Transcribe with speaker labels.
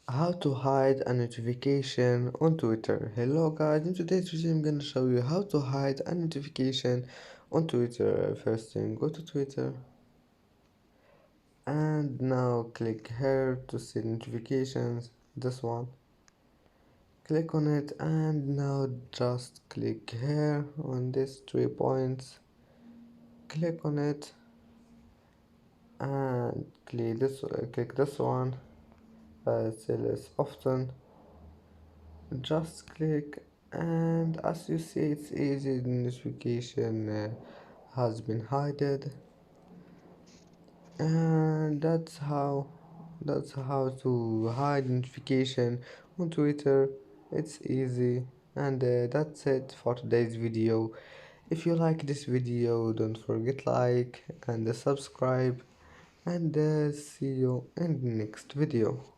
Speaker 1: How to hide a notification on Twitter. Hello guys, in today's video I'm gonna show you how to hide a notification on Twitter. First thing, go to Twitter and now click here to see notifications, this one. Click on it and now just click here on these 3 points. Click on it and click this one. Say less often. Just click and as you see it's easy, the notification has been hidden, and that's how to hide notification on Twitter. It's easy, and that's it for today's video. If you like this video, don't forget like and subscribe, and see you in the next video.